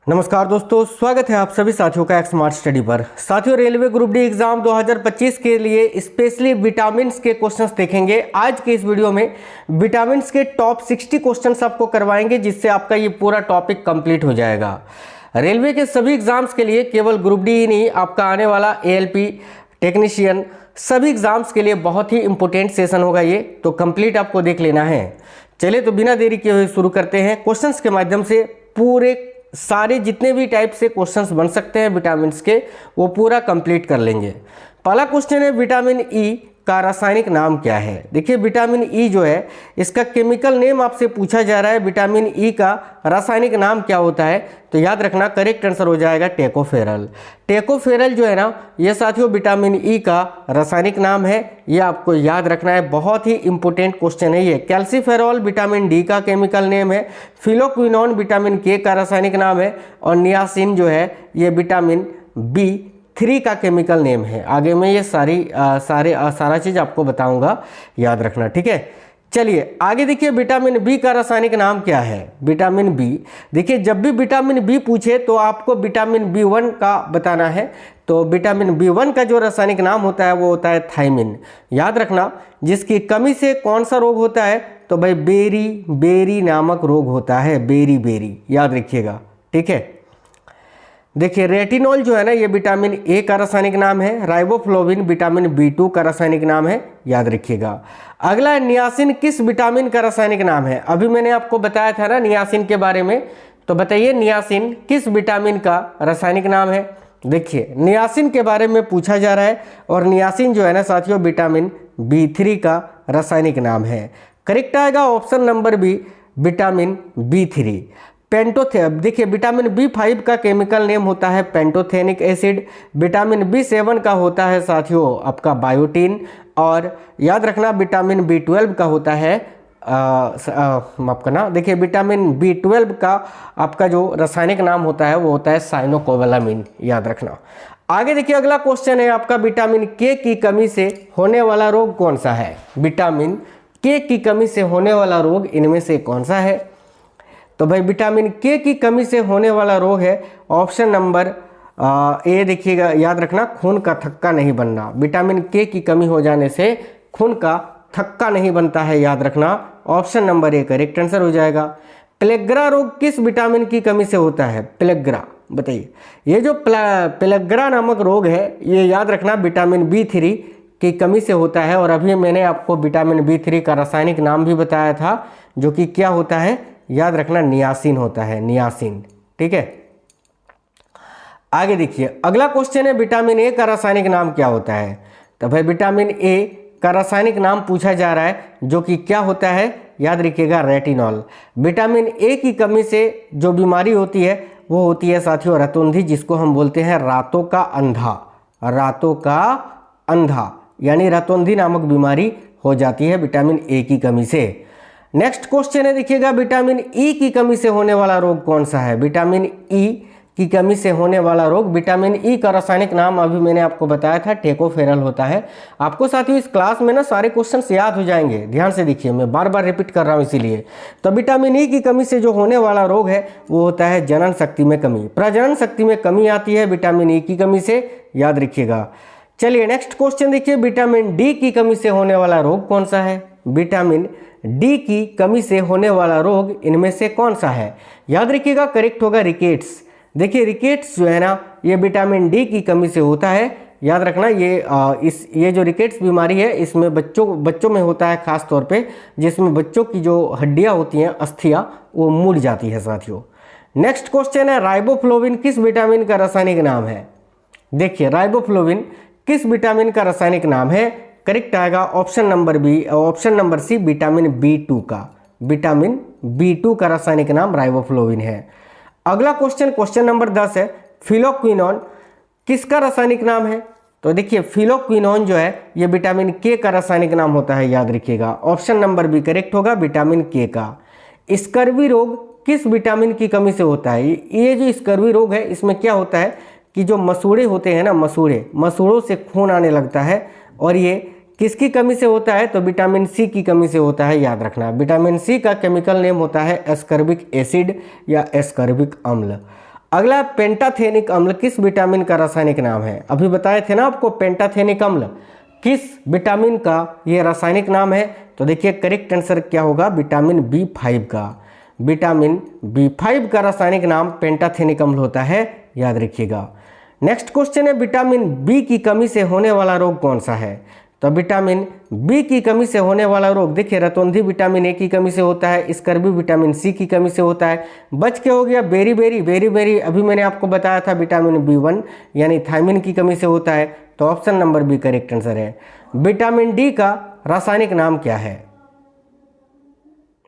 नमस्कार दोस्तों, स्वागत है आप सभी साथियों का एक स्मार्ट स्टडी पर। साथियों, रेलवे ग्रुप डी एग्जाम 2025 के लिए स्पेशली विटामिन्स के क्वेश्चंस देखेंगे। आज के इस वीडियो में विटामिन्स के टॉप 60 क्वेश्चंस आपको करवाएंगे, जिससे आपका ये पूरा टॉपिक कंप्लीट हो जाएगा। रेलवे के सभी एग्जाम्स के लिए केवल ग्रुप डी ही नहीं, आपका आने वाला ALP टेक्नीशियन सभी एग्जाम्स के लिए बहुत ही इंपॉर्टेंट सेशन होगा ये, तो कंप्लीट आपको देख लेना है। चलिए तो बिना देरी किए हुए शुरू करते हैं। क्वेश्चंस के माध्यम से पूरे सारे जितने भी टाइप से क्वेश्चंस बन सकते हैं विटामिन्स के, वो पूरा कंप्लीट कर लेंगे। पहला क्वेश्चन है, विटामिन ई का रासायनिक नाम क्या है। देखिए, विटामिन ई जो है इसका केमिकल नेम आपसे पूछा जा रहा है। विटामिन ई का रासायनिक नाम क्या होता है, तो याद रखना करेक्ट आंसर हो जाएगा टेकोफेरल। टेकोफेरल जो है ना, ये साथियों विटामिन ई का रासायनिक नाम है, ये आपको याद रखना है। बहुत ही इंपॉर्टेंट क्वेश्चन है ये। कैल्सीफेरॉल विटामिन डी का केमिकल नेम है। फिलोक्विनोन विटामिन के का रासायनिक नाम है। और नियासिन जो है ये विटामिन B3 का केमिकल नेम है। आगे मैं ये सारा चीज़ आपको बताऊंगा, याद रखना, ठीक है। चलिए आगे देखिए, विटामिन बी का रासायनिक नाम क्या है। विटामिन बी, देखिए जब भी विटामिन बी पूछे तो आपको विटामिन B1 का बताना है। तो विटामिन B1 का जो रासायनिक नाम होता है वो होता है थायमिन। याद रखना, जिसकी कमी से कौन सा रोग होता है, तो भाई बेरी नामक रोग होता है। बेरी याद रखिएगा, ठीक है। देखिए, रेटिनॉल जो है ना, ये विटामिन ए का रासायनिक नाम है। राइबोफ्लोविन विटामिन B2 का रासायनिक नाम है, याद रखिएगा। अगला है, नियासिन किस विटामिन का रासायनिक नाम है। अभी मैंने आपको बताया था ना नियासिन के बारे में, तो बताइए नियासिन किस विटामिन का रासायनिक नाम है। देखिए, नियासिन के बारे में पूछा जा रहा है, और नियासिन जो है ना साथियों विटामिन B3 का रासायनिक नाम है। करेक्ट आएगा option number B, vitamin B3। देखिए, विटामिन B5 का केमिकल नेम होता है पेंटोथेनिक एसिड। विटामिन B7 का होता है साथियों आपका बायोटीन। और याद रखना विटामिन B12 का होता है माफ करना, देखिए विटामिन B12 का आपका जो रासायनिक नाम होता है वो होता है साइनोकोबालामिन, याद रखना। आगे देखिए, अगला क्वेश्चन है आपका, विटामिन के की कमी से होने वाला रोग कौन सा है। विटामिन के की कमी से होने वाला रोग इनमें से कौन सा है। तो भाई विटामिन के की कमी से होने वाला रोग है ऑप्शन नंबर ए। देखिएगा, याद रखना, खून का थक्का नहीं बनना। विटामिन के की कमी हो जाने से खून का थक्का नहीं बनता है, याद रखना। Option number A correct answer हो जाएगा। प्लेग्रा रोग किस विटामिन की कमी से होता है। प्लेग्रा, बताइए, ये जो प्लेग्रा नामक रोग है ये याद रखना विटामिन B3 की कमी से होता है। और अभी मैंने आपको विटामिन B3 का रासायनिक नाम भी बताया था, जो कि क्या होता है, याद रखना नियासिन होता है, नियासिन, ठीक है। आगे देखिए, अगला क्वेश्चन है, विटामिन ए का रासायनिक नाम क्या होता है। तो भाई विटामिन ए का रासायनिक नाम पूछा जा रहा है, जो कि क्या होता है, याद रखिएगा रेटिनॉल। विटामिन ए की कमी से जो बीमारी होती है वो होती है साथियों रतौंधी, जिसको हम बोलते हैं रातों का अंधा। रातों का अंधा यानी रतौंधी नामक बीमारी हो जाती है विटामिन ए की कमी से। नेक्स्ट क्वेश्चन है, देखिएगा, विटामिन ई की कमी से होने वाला रोग कौन सा है। विटामिन ई की कमी से होने वाला रोग, विटामिन ई का रासायनिक नाम अभी मैंने आपको बताया था टेकोफेरल होता है। आपको साथियों इस क्लास में ना सारे क्वेश्चंस याद हो जाएंगे, ध्यान से देखिए, मैं बार बार रिपीट कर रहा हूँ इसीलिए। तो विटामिन ई की कमी से जो होने वाला रोग है वो होता है जनन शक्ति में कमी। प्रजनन शक्ति में कमी आती है विटामिन ई की कमी से, याद रखिएगा। चलिए नेक्स्ट क्वेश्चन देखिए, विटामिन डी की कमी से होने वाला रोग कौन सा है। विटामिन डी की कमी से होने वाला रोग इनमें से कौन सा है, याद रखिएगा, करेक्ट होगा रिकेट्स। देखिए, रिकेट्स जो है ना ये विटामिन डी की कमी से होता है, याद रखना। ये जो रिकेट्स बीमारी है इसमें बच्चों में होता है खास तौर पे, जिसमें बच्चों की जो हड्डियां होती हैं, अस्थियां, वो मुड़ जाती है साथियों। नेक्स्ट क्वेश्चन है, राइबोफ्लोविन किस विटामिन का रासायनिक नाम है। देखिए, राइबोफ्लोविन किस विटामिन का रासायनिक नाम है। करेक्ट आएगा ऑप्शन नंबर सी, विटामिन B2 का। विटामिन B2 का रासायनिक नाम राइबोफ्लोविन है। अगला क्वेश्चन नंबर 10 है, फिलोक्विनोन किसका रासायनिक नाम है। तो देखिए, फिलोक्विनोन जो है ये विटामिन के का रासायनिक नाम होता है, याद रखिएगा। ऑप्शन नंबर बी करेक्ट होगा, विटामिन के का। स्कर्वी रोग किस विटामिन की कमी से होता है। ये जो स्कर्वी रोग है इसमें क्या होता है कि जो मसूड़े होते हैं ना, मसूड़ों से खून आने लगता है, और ये किसकी कमी से होता है, तो विटामिन सी की कमी से होता है, याद रखना। विटामिन सी का केमिकल नेम होता है एस्कर्बिक एसिड या एस्कर्बिक अम्ल। अगला पेंटाथेनिक अम्ल किस विटामिन का रासायनिक नाम है? अभी बताए थे ना आपको, पेंटाथेनिक अम्ल किस विटामिन का ये रासायनिक नाम है? तो देखिए करेक्ट आंसर क्या होगा, विटामिन B5 का। विटामिन B5 का रासायनिक नाम पेंटाथेनिक अम्ल होता है, याद रखिएगा। नेक्स्ट क्वेश्चन है, विटामिन बी की कमी से होने वाला रोग कौन सा है? तो विटामिन बी की कमी से होने वाला रोग, देखिए रतौंधी विटामिन ए की कमी से होता है, स्कर्वी विटामिन सी की कमी से होता है। बच के हो गया बेरी, अभी मैंने आपको बताया था विटामिन B1 यानी थायमिन की कमी से होता है। तो option number B correct answer है। विटामिन डी का रासायनिक नाम क्या है?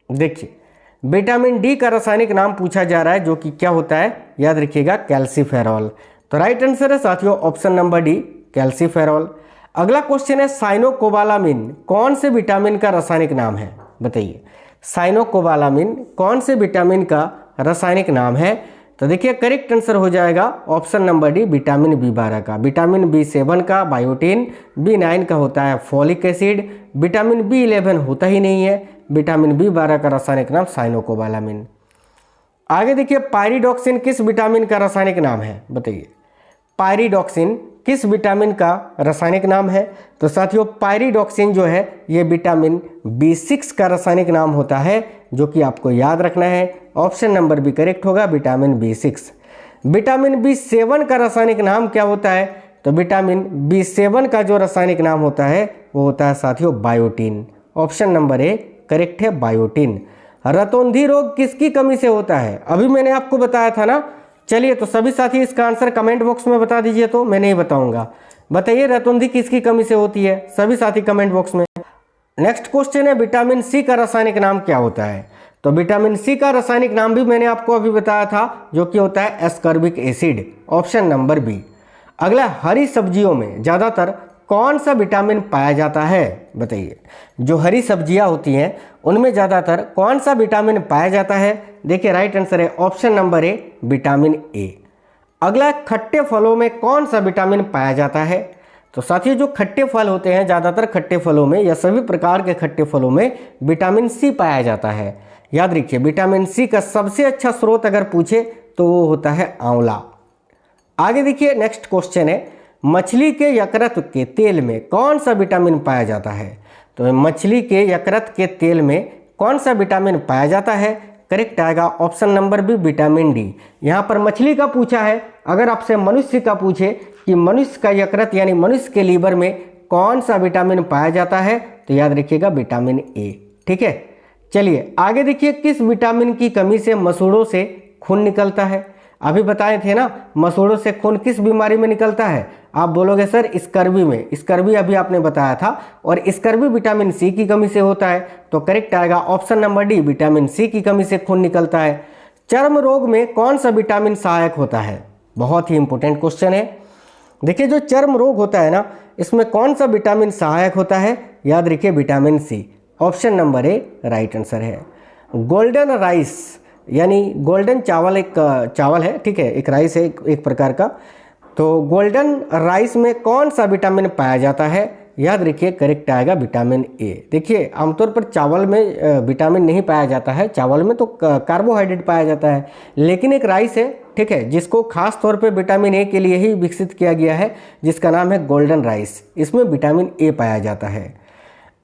देखिए विटामिन डी का रासायनिक नाम पूछा जा रहा है, जो कि क्या होता है, याद रखिएगा कैल्सीफेरॉल। तो राइट आंसर है साथियों ऑप्शन नंबर डी, कैल्सीफेरॉल। अगला क्वेश्चन है, साइनोकोबालामिन कौन से विटामिन का रासायनिक नाम है? बताइए साइनोकोबालामिन कौन से विटामिन का रासायनिक नाम है? तो देखिए करेक्ट आंसर हो जाएगा option number D, vitamin B12 का। विटामिन B7 का बायोटिन, B9 का होता है फॉलिक एसिड, विटामिन B11 होता ही नहीं है। विटामिन B12 का रासायनिक नाम साइनोकोबालामिन। आगे देखिए, पायरिडॉक्सिन किस विटामिन का रासायनिक नाम है? बताइए पायरिडॉक्सिन किस विटामिन का रासायनिक नाम है? तो साथियों पायरिडॉक्सिन जो है ये विटामिन B6 का रासायनिक नाम होता है, जो कि आपको याद रखना है। ऑप्शन नंबर बी करेक्ट होगा, विटामिन B6। विटामिन B7 का रासायनिक नाम क्या होता है? तो विटामिन B7 का जो रासायनिक नाम होता है वो होता है साथियों biotin. Option number A correct है, बायोटिन। रतौंधी रोग किसकी कमी से होता है? अभी मैंने आपको बताया था ना। चलिए तो सभी साथी इसका आंसर कमेंट बॉक्स में बता दीजिए, तो मैं नहीं बताऊंगा। बताइए रतौंधी किसकी कमी से होती है, सभी साथी कमेंट बॉक्स में। नेक्स्ट क्वेश्चन है, विटामिन सी का रासायनिक नाम क्या होता है? तो विटामिन सी का रासायनिक नाम भी मैंने आपको अभी बताया था, जो कि होता है ascorbic acid. Option number B. अगला, हरी सब्जियों में ज़्यादातर कौन सा विटामिन पाया जाता है? बताइए जो हरी सब्जियां होती हैं उनमें ज़्यादातर कौन सा विटामिन पाया जाता है? देखिए राइट आंसर है option number A, vitamin A. अगला, खट्टे फलों में कौन सा विटामिन पाया जाता है? तो साथियों जो खट्टे फल होते हैं, ज़्यादातर खट्टे फलों में या सभी प्रकार के खट्टे फलों में विटामिन सी पाया जाता है। याद रखिए विटामिन सी का सबसे अच्छा स्रोत अगर पूछे तो वो होता है आंवला। आगे देखिए नेक्स्ट क्वेश्चन है, मछली के यकृत के तेल में कौन सा विटामिन पाया जाता है? तो मछली के यकृत के तेल में कौन सा विटामिन पाया जाता है? करेक्ट आएगा option number B, vitamin D. यहाँ पर मछली का पूछा है, अगर आपसे मनुष्य का पूछे कि मनुष्य का यकृत यानी मनुष्य के लीवर में कौन सा विटामिन पाया जाता है, तो याद रखिएगा विटामिन ए। ठीक है, चलिए आगे देखिए, किस विटामिन की कमी से मसूड़ों से खून निकलता है? अभी बताए थे ना, मसूड़ों से खून किस बीमारी में निकलता है? आप बोलोगे सर स्कर्वी में। स्कर्वी अभी आपने बताया था, और स्कर्वी विटामिन सी की कमी से होता है। तो करेक्ट आएगा option number D, vitamin C की कमी से खून निकलता है। चर्म रोग में कौन सा विटामिन सहायक होता है? बहुत ही इंपॉर्टेंट क्वेश्चन है। देखिए जो चर्म रोग होता है ना, इसमें कौन सा विटामिन सहायक होता है? याद रखिए vitamin C. Option number A right answer है। गोल्डन राइस यानी गोल्डन चावल एक चावल है, ठीक है, एक राइस है एक प्रकार का। तो गोल्डन राइस में कौन सा विटामिन पाया जाता है? याद रखिए करेक्ट आएगा विटामिन ए। देखिए आमतौर पर चावल में विटामिन नहीं पाया जाता है, चावल में तो कार्बोहाइड्रेट पाया जाता है, लेकिन एक राइस है, ठीक है, जिसको खास तौर पे विटामिन ए के लिए ही विकसित किया गया है, जिसका नाम है गोल्डन राइस। इसमें विटामिन ए पाया जाता है।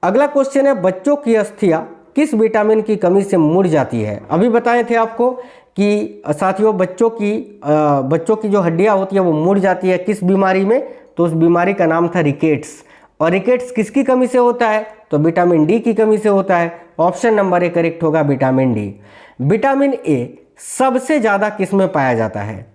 अगला क्वेश्चन है, बच्चों की अस्थियाँ किस विटामिन की कमी से मुड़ जाती है? अभी बताए थे आपको कि साथियों बच्चों की जो हड्डियां होती है वो मुड़ जाती है किस बीमारी में? तो उस बीमारी का नाम था रिकेट्स। और रिकेट्स किसकी कमी से होता है? तो विटामिन डी की कमी से होता है। ऑप्शन नंबर ए करेक्ट होगा, विटामिन डी। विटामिन ए सबसे ज़्यादा किस में पाया जाता है?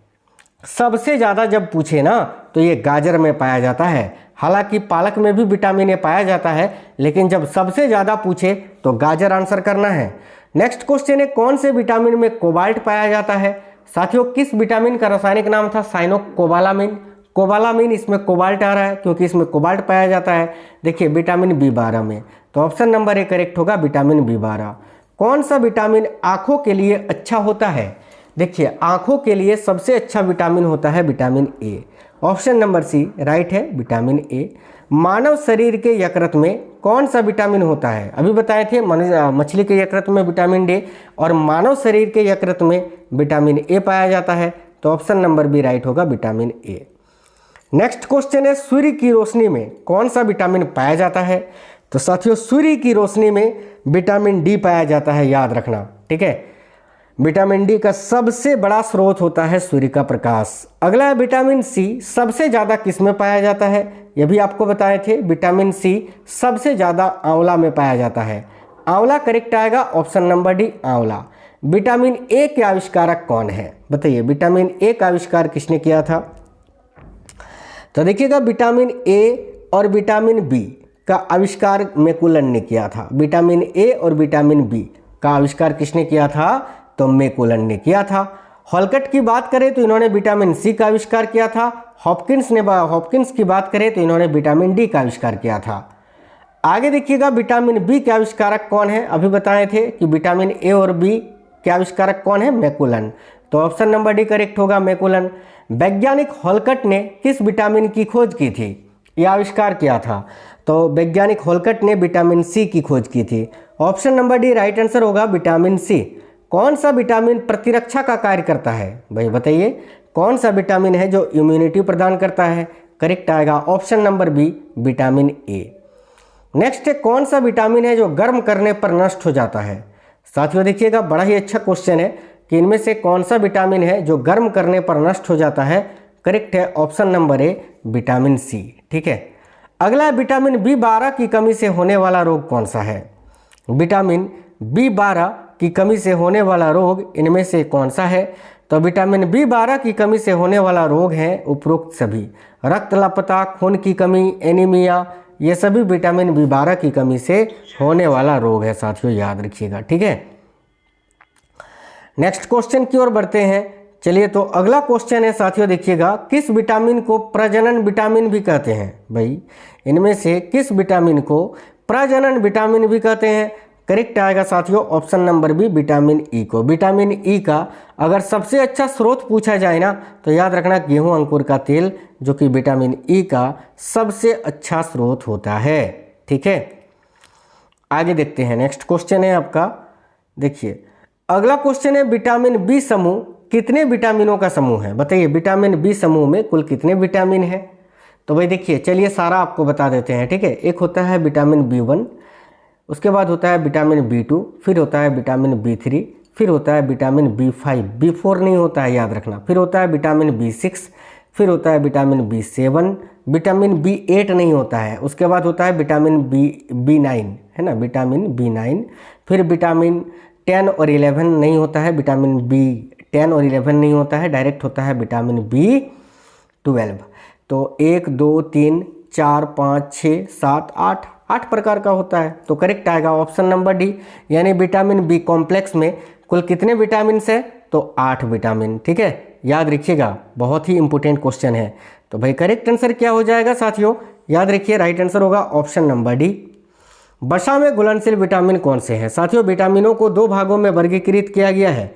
सबसे ज़्यादा जब पूछे ना तो ये गाजर में पाया जाता है। हालांकि पालक में भी विटामिन ए पाया जाता है, लेकिन जब सबसे ज़्यादा पूछे तो गाजर आंसर करना है। नेक्स्ट क्वेश्चन है, कौन से विटामिन में कोबाल्ट पाया जाता है? साथियों किस विटामिन का रासायनिक नाम था? साइनोकोबालामिन। कोबालामिन, इसमें कोबाल्ट आ रहा है क्योंकि इसमें कोबाल्ट पाया जाता है। देखिए विटामिन B12 में। तो ऑप्शन नंबर ए करेक्ट होगा, विटामिन B12। कौन सा विटामिन आँखों के लिए अच्छा होता है? देखिए आँखों के लिए सबसे अच्छा विटामिन होता है vitamin A. Option number C right है, विटामिन ए। मानव शरीर के यकृत में कौन सा विटामिन होता है? अभी बताए थे मछली के यकृत में विटामिन डी, और मानव शरीर के यकृत में विटामिन ए पाया जाता है। तो ऑप्शन नंबर बी राइट होगा, विटामिन ए। नेक्स्ट क्वेश्चन है, सूर्य की रोशनी में कौन सा विटामिन पाया जाता है? तो साथियों सूर्य की रोशनी में विटामिन डी पाया जाता है, याद रखना, ठीक है। विटामिन डी का सबसे बड़ा स्रोत होता है सूर्य का प्रकाश। अगला है विटामिन सी, सबसे ज़्यादा किस में पाया जाता है? यह भी आपको बताए थे, विटामिन सी सबसे ज़्यादा आंवला में पाया जाता है। आंवला करेक्ट आएगा, ऑप्शन नंबर डी आंवला। विटामिन ए के आविष्कारक कौन है? बताइए, विटामिन ए का आविष्कार किसने किया था? तो देखिएगा, विटामिन ए और विटामिन बी का आविष्कार मैकुलन ने किया था। विटामिन ए और विटामिन बी का आविष्कार किसने किया था? तो मैकुलन ने किया था। हॉलकट की बात करें तो इन्होंने विटामिन सी का आविष्कार किया था। हॉपकिंस की बात करें तो इन्होंने विटामिन डी का आविष्कार किया था। आगे देखिएगा, विटामिन बी के आविष्कारक कौन है? अभी बताए थे कि विटामिन ए और बी के आविष्कारक कौन है? मैकुलन। तो ऑप्शन नंबर डी करेक्ट होगा, मैकुलन। वैज्ञानिक हॉलकट ने किस विटामिन की खोज की थी, यह आविष्कार किया था? तो वैज्ञानिक हॉलकट ने विटामिन सी की खोज की थी। Option number D right answer होगा, विटामिन सी। कौन सा विटामिन प्रतिरक्षा का कार्य करता है? भाई बताइए, कौन सा विटामिन है जो इम्यूनिटी प्रदान करता है? करेक्ट आएगा, option number B vitamin A. Next है, कौन सा विटामिन है जो गर्म करने पर नष्ट हो जाता है? साथियों देखिएगा, बड़ा ही अच्छा क्वेश्चन है कि इनमें से कौन सा विटामिन है जो गर्म करने पर नष्ट हो जाता है? करेक्ट है, option number A vitamin C, ठीक है। अगला है, विटामिन बी12 की कमी से होने वाला रोग कौन सा है? विटामिन बी12 की कमी से होने वाला रोग इनमें से कौन सा है? तो विटामिन बी12 की कमी से होने वाला रोग है उपरोक्त सभी। रक्त लापता, खून की कमी, एनीमिया, ये सभी विटामिन बी12 की कमी से होने वाला रोग है साथियों, याद रखिएगा, ठीक है। नेक्स्ट क्वेश्चन की ओर बढ़ते हैं। चलिए, तो अगला क्वेश्चन है साथियों, देखिएगा, किस विटामिन को प्रजनन विटामिन भी कहते हैं? भाई इनमें से किस विटामिन को प्रजनन विटामिन भी कहते हैं? करेक्ट आएगा साथियों, option number B vitamin E को। विटामिन ई का अगर सबसे अच्छा स्रोत पूछा जाए ना, तो याद रखना गेहूं अंकुर का तेल, जो कि विटामिन ई का सबसे अच्छा स्रोत होता है, ठीक है। आगे देखते हैं, नेक्स्ट क्वेश्चन है आपका, देखिए अगला क्वेश्चन है, विटामिन बी समूह कितने विटामिनों का समूह है? बताइए, विटामिन बी समूह में कुल कितने विटामिन है? तो भाई देखिए, चलिए सारा आपको बता देते हैं, ठीक है। एक होता है विटामिन बी1, उसके बाद होता है विटामिन बी2, फिर होता है विटामिन बी3, फिर होता है विटामिन बी5, बी4 नहीं होता है, याद रखना। फिर होता है विटामिन बी6, फिर होता है विटामिन बी7, विटामिन बी8 नहीं होता है। उसके बाद होता है विटामिन बी9, है ना, विटामिन बी9। फिर विटामिन 10 और 11 नहीं होता है, विटामिन बी10 और 11 नहीं होता है, डायरेक्ट होता है विटामिन बी12। तो 1 2 3 4 5 6 7 8 प्रकार का होता है। तो करेक्ट आएगा ऑप्शन नंबर डी, यानी विटामिन बी कॉम्प्लेक्स में कुल कितने विटामिन है? तो 8 विटामिन, ठीक है, याद रखिएगा, बहुत ही इंपॉर्टेंट क्वेश्चन है। तो भाई करेक्ट आंसर क्या हो जाएगा साथियों? याद रखिए, राइट आंसर होगा ऑप्शन नंबर डी। वसा में घुलनशील विटामिन कौन से हैं? साथियों विटामिनों को दो भागों में वर्गीकृत किया गया है।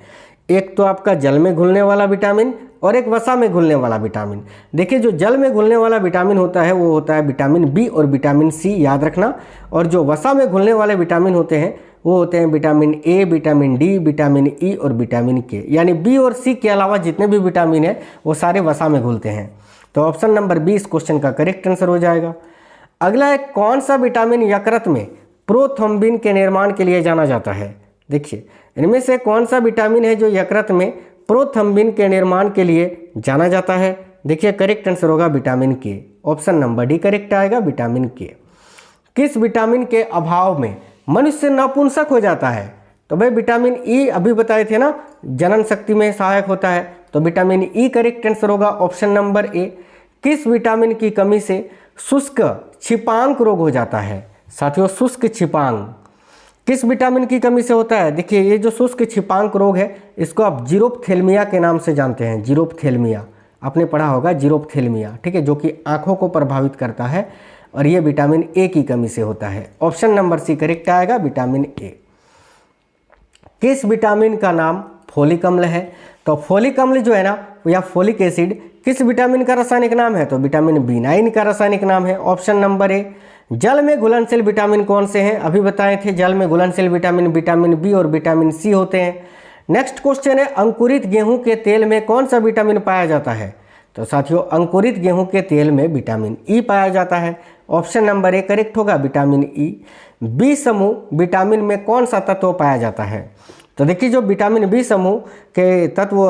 एक तो आपका जल में घुलने वाला विटामिन और एक वसा में घुलने वाला विटामिन। देखिए, जो जल में घुलने वाला विटामिन होता है वो होता है विटामिन बी और विटामिन सी, याद रखना। और जो वसा में घुलने वाले विटामिन होते हैं वो होते हैं vitamin A, vitamin D, vitamin E और विटामिन के। यानी बी और सी के अलावा जितने भी विटामिन है वो सारे वसा में घुलते हैं। तो ऑप्शन नंबर बी इस क्वेश्चन का करेक्ट आंसर हो जाएगा। अगला है, कौन सा विटामिन यकृत में प्रोथ्रोम्बिन के निर्माण के लिए जाना जाता है? देखिए, इनमें से कौन सा विटामिन है जो यकृत में प्रोथ्रोम्बिन के निर्माण के लिए जाना जाता है? देखिए, करेक्ट आंसर होगा विटामिन के। ऑप्शन नंबर डी करेक्ट आएगा, विटामिन के। किस विटामिन के अभाव में मनुष्य नपुंसक हो जाता है? तो भाई विटामिन ई अभी बताए थे ना, जनन शक्ति में सहायक होता है। तो विटामिन ई करेक्ट आंसर होगा, ऑप्शन नंबर ए। किस विटामिन की कमी से शुष्क छिपांक रोग हो जाता है? साथियों, शुष्क छिपांक किस विटामिन की कमी से होता है? देखिए, ये जो शुष्क छिपांक रोग है इसको आप जीरोप्थेल्मिया के नाम से जानते हैं। जीरोप्थेल्मिया आपने पढ़ा होगा, जीरोप्थेल्मिया, ठीक है, जो कि आंखों को प्रभावित करता है और ये विटामिन ए की कमी से होता है। ऑप्शन नंबर सी करेक्ट आएगा, विटामिन ए। किस विटामिन का नाम फोलिक अम्ल है? तो फोलिक अम्ल जो है ना, या फोलिक एसिड किस विटामिन का रासायनिक नाम है? तो विटामिन बी9 का रासायनिक नाम है, ऑप्शन नंबर ए। जल में घुलनशील विटामिन कौन से हैं? अभी बताए थे, जल में घुलनशील विटामिन विटामिन बी और विटामिन सी होते हैं। नेक्स्ट क्वेश्चन है, अंकुरित गेहूं के तेल में कौन सा विटामिन पाया जाता है? तो साथियों अंकुरित गेहूं के तेल में विटामिन ई पाया जाता है। ऑप्शन नंबर ए करेक्ट होगा, विटामिन ई। बी समूह विटामिन में कौन सा तत्व पाया जाता है? तो देखिए जो विटामिन बी समूह के तत्व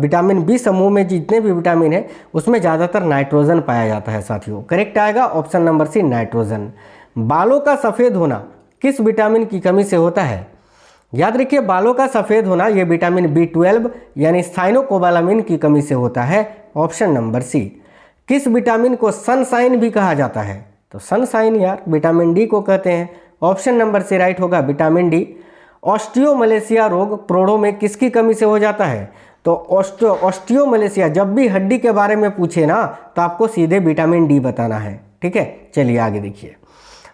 विटामिन बी समूह में जितने भी विटामिन है उसमें ज़्यादातर नाइट्रोजन पाया जाता है साथियों। करेक्ट आएगा ऑप्शन नंबर सी, नाइट्रोजन। बालों का सफ़ेद होना किस विटामिन की कमी से होता है? याद रखिए बालों का सफ़ेद होना ये विटामिन B12 यानी साइनोकोबालामिन की कमी से होता है। Option number C. किस विटामिन को सनसाइन भी कहा जाता है? तो सनसाइन यार विटामिन डी को कहते हैं। ऑप्शन नंबर सी राइट होगा, विटामिन डी। ऑस्टियोमलेशिया रोग प्रोढ़ों में किसकी कमी से हो जाता है? तो ऑस्टियोमलेशिया जब भी हड्डी के बारे में पूछे ना तो आपको सीधे विटामिन डी बताना है। ठीक है, चलिए आगे देखिए।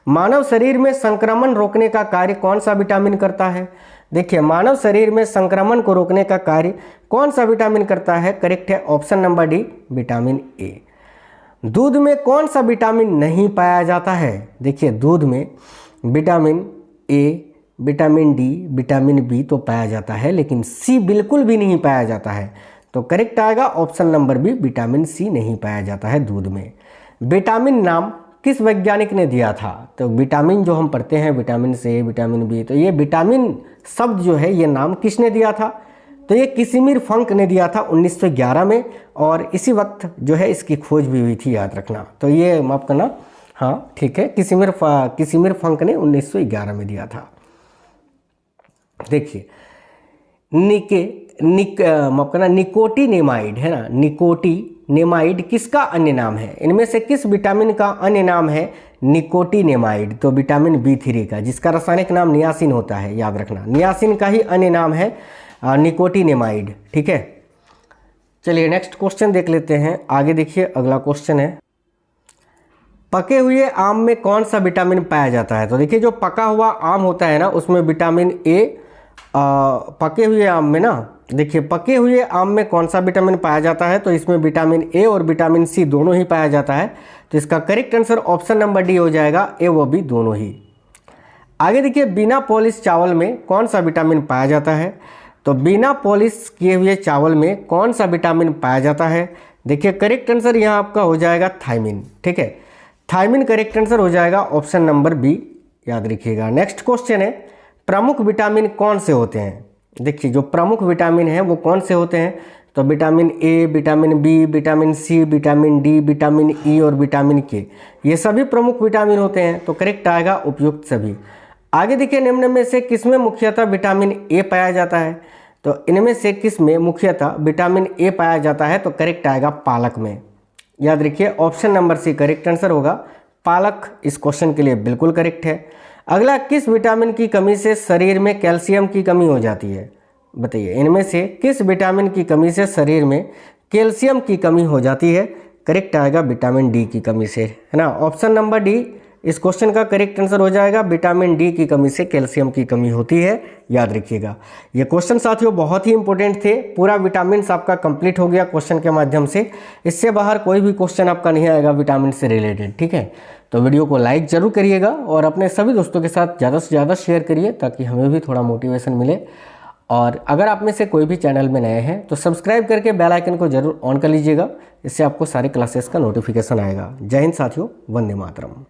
मानव शरीर में संक्रमण रोकने का कार्य कौन सा विटामिन करता है? देखिए मानव शरीर में संक्रमण को रोकने का कार्य कौन सा विटामिन करता है? करेक्ट है option number D, vitamin A. दूध में कौन सा विटामिन नहीं पाया जाता है? देखिए दूध में vitamin A, vitamin D, vitamin B तो पाया जाता है लेकिन सी बिल्कुल भी नहीं पाया जाता है। तो करेक्ट आएगा option number B, vitamin C नहीं पाया जाता है दूध में। विटामिन नाम किस वैज्ञानिक ने दिया था? तो विटामिन जो हम पढ़ते हैं विटामिन से, विटामिन बी, तो ये विटामिन शब्द जो है ये नाम किसने दिया था? तो ये किसिमिर फंक ने दिया था 1911 में, और इसी वक्त जो है इसकी खोज भी हुई थी, याद रखना। तो ये माफ करना, हाँ ठीक है, किसिमिर फंक ने 1911 में दिया था। देखिए निकोटिनेमाइड है ना, निकोटिनेमाइड किसका अन्य नाम है? इनमें से किस विटामिन का अन्य नाम है निकोटिनेमाइड? तो विटामिन B3 का, जिसका रासायनिक नाम नियासिन होता है, याद रखना। नियासिन का ही अन्य नाम है निकोटिनेमाइड। ठीक है, चलिए नेक्स्ट क्वेश्चन देख लेते हैं। आगे देखिए अगला क्वेश्चन है, पके हुए आम में कौन सा विटामिन पाया जाता है? तो देखिए जो पका हुआ आम होता है ना उसमें विटामिन ए, पके हुए आम में ना, देखिए पके हुए आम में कौन सा विटामिन पाया जाता है? तो इसमें विटामिन ए और विटामिन सी दोनों ही पाया जाता है। तो इसका correct answer option number D हो जाएगा, ए व बी दोनों ही। आगे देखिए बिना पॉलिश चावल में कौन सा विटामिन पाया जाता है? तो बिना पॉलिश किए हुए चावल में कौन सा विटामिन पाया जाता है? देखिए करेक्ट आंसर यहाँ आपका हो जाएगा थायमिन। ठीक है, थायमिन करेक्ट आंसर हो जाएगा ऑप्शन नंबर बी, याद रखिएगा। नेक्स्ट क्वेश्चन है, प्रमुख विटामिन कौन से होते हैं? देखिए जो प्रमुख विटामिन हैं वो कौन से होते हैं? तो vitamin A, vitamin B, vitamin C, vitamin D, vitamin E और विटामिन के, ये सभी प्रमुख विटामिन होते हैं। तो करेक्ट आएगा उपयुक्त सभी। आगे देखिए निम्न में से किसमें मुख्यतः विटामिन ए पाया जाता है? तो इनमें से किस में मुख्यतः विटामिन ए पाया जाता है? तो करेक्ट आएगा पालक में, याद रखिए option number C correct answer होगा, पालक इस क्वेश्चन के लिए बिल्कुल करेक्ट है। अगला, किस विटामिन की कमी से शरीर में कैल्शियम की कमी हो जाती है? बताइए इनमें से किस विटामिन की कमी से शरीर में कैल्शियम की कमी हो जाती है? करेक्ट आएगा विटामिन डी की कमी से, है ना। ऑप्शन नंबर डी इस क्वेश्चन का करेक्ट आंसर हो जाएगा, विटामिन डी की कमी से कैल्शियम की कमी होती है, याद रखिएगा। ये क्वेश्चन साथियों बहुत ही इंपॉर्टेंट थे, पूरा विटामिन आपका कंप्लीट हो गया क्वेश्चन के माध्यम से। इससे बाहर कोई भी क्वेश्चन आपका नहीं आएगा विटामिन से रिलेटेड। ठीक है, तो वीडियो को लाइक जरूर करिएगा और अपने सभी दोस्तों के साथ ज़्यादा से ज़्यादा शेयर करिए ताकि हमें भी थोड़ा मोटिवेशन मिले। और अगर आप में से कोई भी चैनल में नए हैं तो सब्सक्राइब करके बेल आइकन को जरूर ऑन कर लीजिएगा, इससे आपको सारे क्लासेस का नोटिफिकेशन आएगा। जय हिंद साथियों, वंदे मातरम।